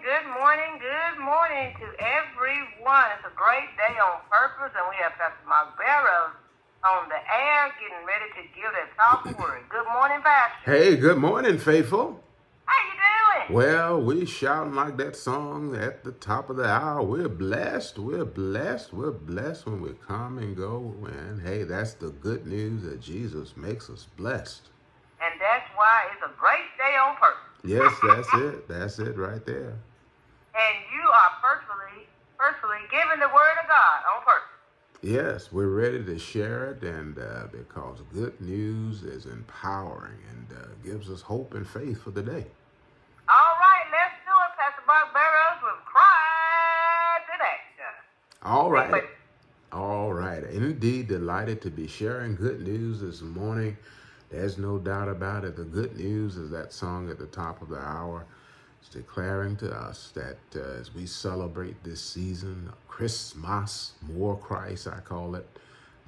good morning to everyone. It's a great day on purpose, and we have Pastor Mark Burroughs on the air getting ready to give that powerful word. Good morning, Pastor. Hey, good morning, faithful. How you doing? Well, we shouting like that song at the top of the hour. We're blessed. We're blessed. We're blessed when we come and go. And hey, that's the good news that Jesus makes us blessed. And that's why it's a great day on purpose. Yes, that's it. That's it right there. And you are personally giving the word of God on purpose. Yes, we're ready to share it, and because good news is empowering and gives us hope and faith for the day. All right, let's do it, Pastor Mark Burroughs with Christ in action. All right. All right. Indeed, delighted to be sharing good news this morning. There's no doubt about it. The good news is that song at the top of the hour. It's declaring to us that as we celebrate this season of Christmas, more Christ, I call it,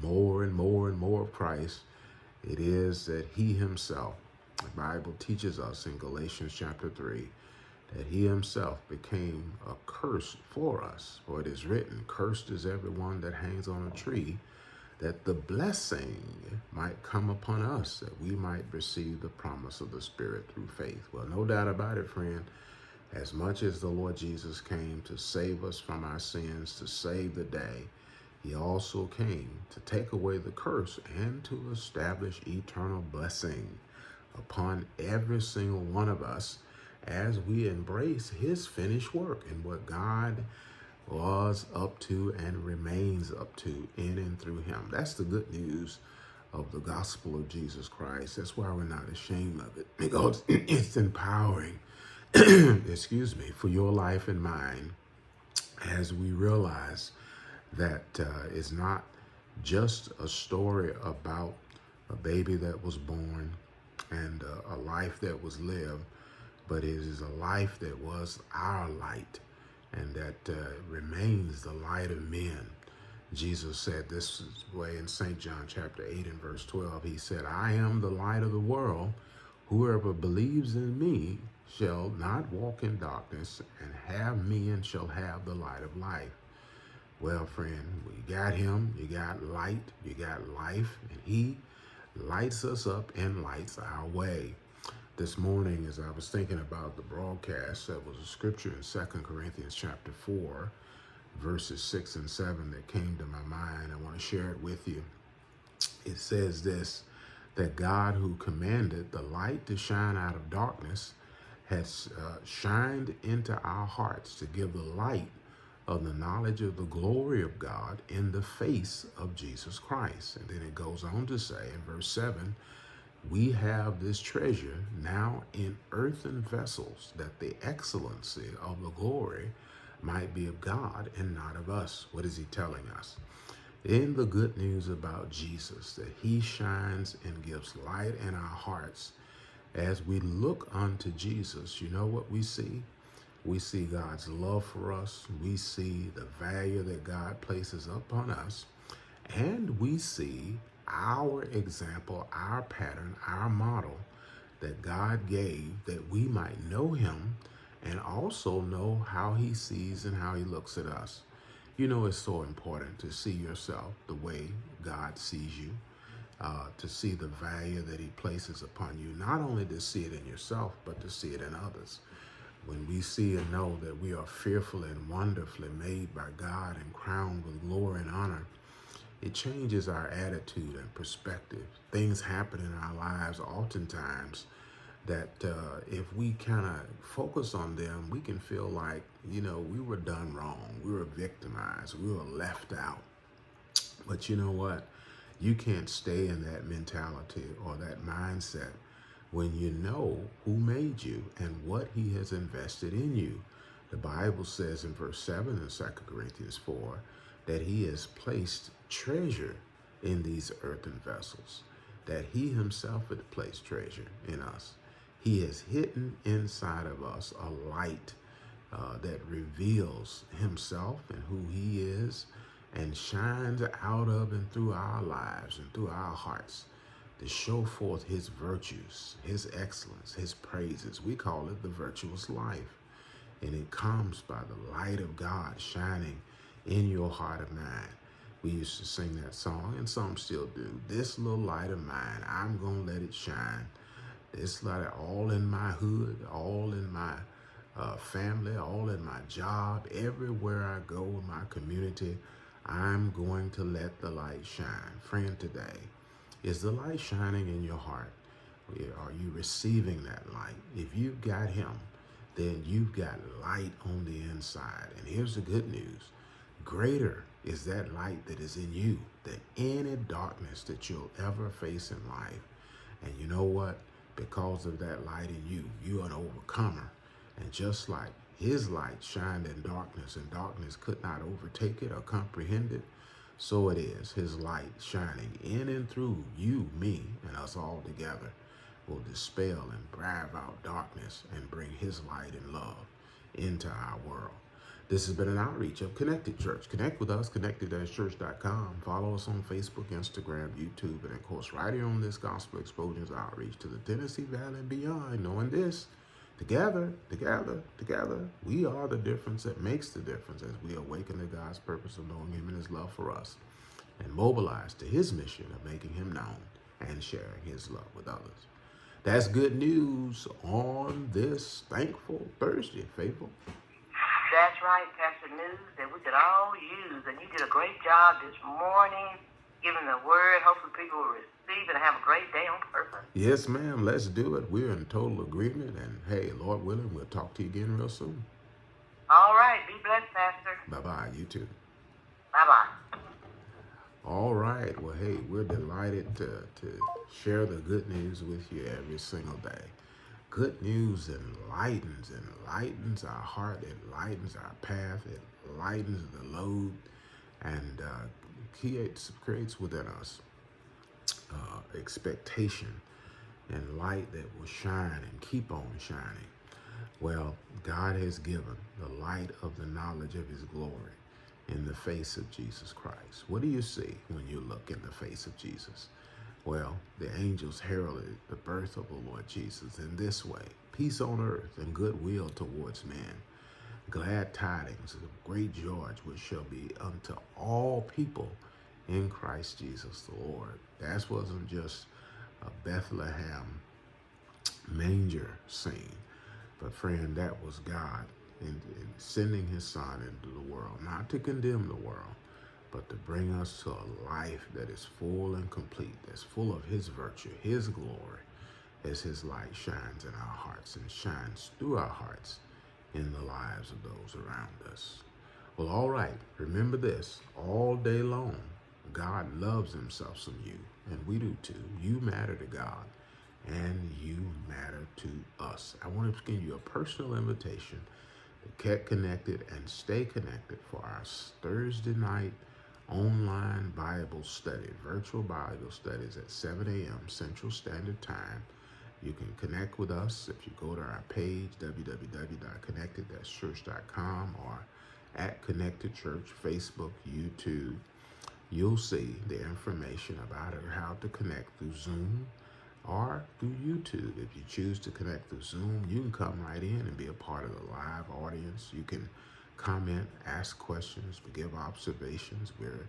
more and more and more of Christ, it is that he himself, the Bible teaches us in Galatians chapter 3, that he himself became a curse for us. For it is written, cursed is everyone that hangs on a tree, that the blessing might come upon us, that we might receive the promise of the Spirit through faith. Well, no doubt about it, friend. As much as the Lord Jesus came to save us from our sins, to save the day, he also came to take away the curse and to establish eternal blessing upon every single one of us as we embrace his finished work and what God was up to and remains up to in and through him. That's the good news of the gospel of Jesus Christ. That's why we're not ashamed of it, because it's empowering, excuse me, for your life and mine, as we realize that it's not just a story about a baby that was born and a life that was lived, but it is a life that was our light and that remains the light of men. Jesus said this way in St. John chapter 8 and verse 12. He said, I am the light of the world. Whoever believes in me shall not walk in darkness, and have me and shall have the light of life. Well, friend, we got him, you got light, you got life, and he lights us up and lights our way. This morning, as I was thinking about the broadcast, there was a scripture in 2 Corinthians chapter 4, verses 6 and 7 that came to my mind. I want to share it with you. It says this, that God who commanded the light to shine out of darkness has shined into our hearts to give the light of the knowledge of the glory of God in the face of Jesus Christ. And then it goes on to say in verse 7, we have this treasure now in earthen vessels, that the excellency of the glory might be of God and not of us. What is he telling us? In the good news about Jesus, that he shines and gives light in our hearts. As we look unto Jesus, you know what we see? We see God's love for us. We see the value that God places upon us. And we see our example, our pattern, our model that God gave, that we might know him and also know how he sees and how he looks at us. You know, it's so important to see yourself the way God sees you, to see the value that he places upon you, not only to see it in yourself, but to see it in others. When we see and know that we are fearfully and wonderfully made by God and crowned with glory and honor, it changes our attitude and perspective. Things happen in our lives oftentimes that if we kind of focus on them, we can feel like, you know, we were done wrong. We were victimized. We were left out. But you know what? You can't stay in that mentality or that mindset when you know who made you and what he has invested in you. The Bible says in verse 7 in 2 Corinthians 4 that he has placed treasure in these earthen vessels, that he himself had placed treasure in us. He has hidden inside of us a light that reveals himself and who he is, and shines out of and through our lives and through our hearts to show forth his virtues, his excellence, his praises. We call it the virtuous life. And it comes by the light of God shining in your heart of mine. We used to sing that song, and some still do. This little light of mine, I'm going to let it shine. This light all in my hood, all in my family, all in my job, everywhere I go in my community, I'm going to let the light shine. Friend, today, is the light shining in your heart? Are you receiving that light? If you've got him, then you've got light on the inside. And here's the good news. Greater is that light that is in you than any darkness that you'll ever face in life. And you know what? Because of that light in you, you're an overcomer. And just like his light shined in darkness, and darkness could not overtake it or comprehend it, so it is his light shining in and through you, me, and us all together will dispel and drive out darkness and bring his light and love into our world. This has been an outreach of Connected Church. Connect with us, connected-church.com. Follow us on Facebook, Instagram, YouTube, and of course, right here on this Gospel Explosions outreach to the Tennessee Valley and beyond. Knowing this, together, we are the difference that makes the difference as we awaken to God's purpose of knowing him and his love for us and mobilize to his mission of making him known and sharing his love with others. That's good news on this thankful Thursday, faithful. That's right, Pastor. News that we could all use. And you did a great job this morning giving the word. Hopefully people will receive it and have a great day on purpose. Yes, ma'am. Let's do it. We're in total agreement. And hey, Lord willing, we'll talk to you again real soon. All right. Be blessed, Pastor. Bye-bye. You too. Bye-bye. All right. Well, hey, we're delighted to share the good news with you every single day. Good news enlightens our heart, it lightens our path, it lightens the load, and creates within us expectation and light that will shine and keep on shining. Well, God has given the light of the knowledge of his glory in the face of Jesus Christ. What do you see when you look in the face of Jesus? Well, the angels heralded the birth of the Lord Jesus in this way: peace on earth and goodwill towards men, glad tidings of great joy which shall be unto all people in Christ Jesus the Lord. That wasn't just a Bethlehem manger scene, but friend, that was God in sending his son into the world, not to condemn the world, but to bring us to a life that is full and complete, that's full of his virtue, his glory, as his light shines in our hearts and shines through our hearts in the lives of those around us. Well, all right, remember this, all day long, God loves himself some you, and we do too. You matter to God, and you matter to us. I want to give you a personal invitation to get connected and stay connected for our Thursday night online Bible study, virtual Bible studies at 7 a.m. Central Standard Time. You can connect with us if you go to our page, www.connected-church.com, or at Connected Church, Facebook, YouTube. You'll see the information about it, how to connect through Zoom or through YouTube. If you choose to connect through Zoom, you can come right in and be a part of the live audience. You can comment, ask questions, give observations. We're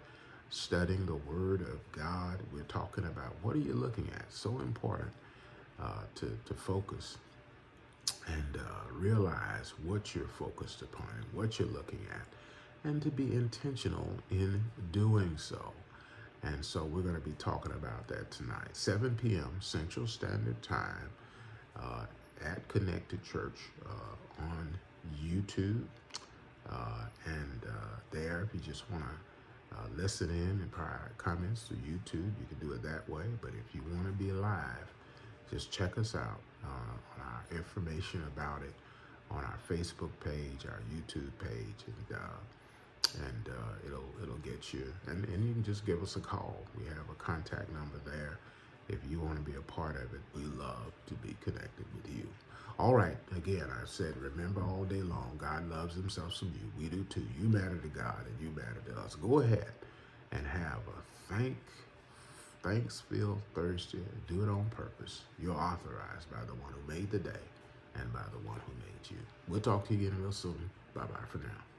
studying the Word of God. We're talking about what are you looking at. So important to focus and realize what you're focused upon and what you're looking at, and to be intentional in doing so. And so we're going to be talking about that tonight, 7 p.m. Central Standard Time at Connected Church on YouTube. There, if you just want to listen in and prior comments through YouTube, you can do it that way. But if you want to be live, just check us out on our information about it on our Facebook page, our YouTube page, and it'll get you. And you can just give us a call. We have a contact number there. If you want to be a part of it, we love to be connected with you. All right, again, I said, remember all day long, God loves himself some you. We do too. You matter to God and you matter to us. Go ahead and have a thanks-filled Thursday. Do it on purpose. You're authorized by the one who made the day and by the one who made you. We'll talk to you again real soon. Bye-bye for now.